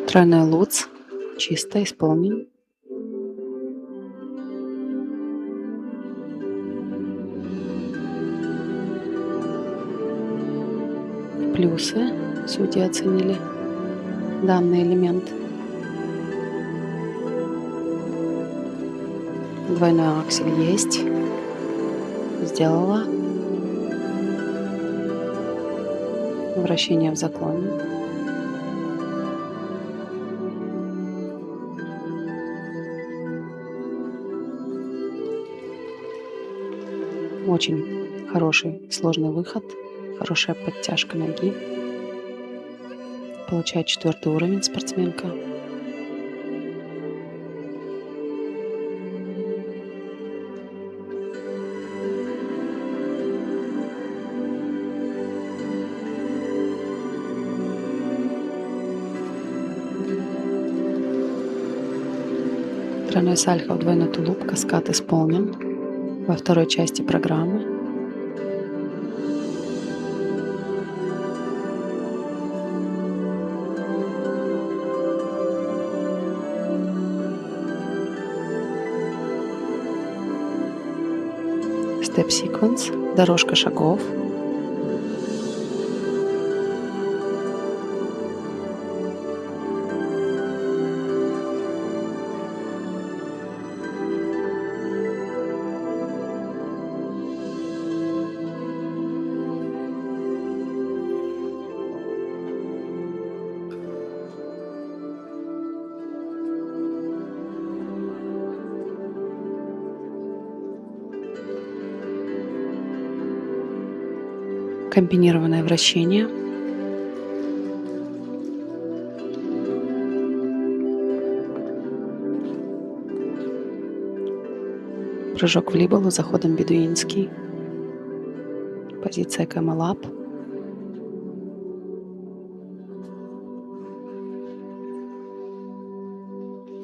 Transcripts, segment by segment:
Тройной луц. Чисто исполнен. Плюсы судьи оценили данный элемент. Двойной аксель есть. Сделала. Вращение в заклоне. Очень хороший сложный выход. Хорошая подтяжка ноги. Получает 4-й уровень спортсменка. Тройной сальхо в двойной тулуп. Каскад исполнен во второй части программы. Степ-секвенс, дорожка шагов. Комбинированное вращение. Прыжок в либолу заходом бедуинский. Позиция камелап.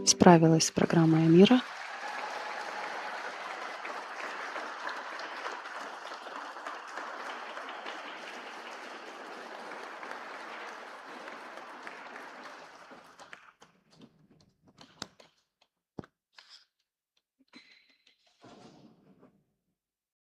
Справилась с программой Амира.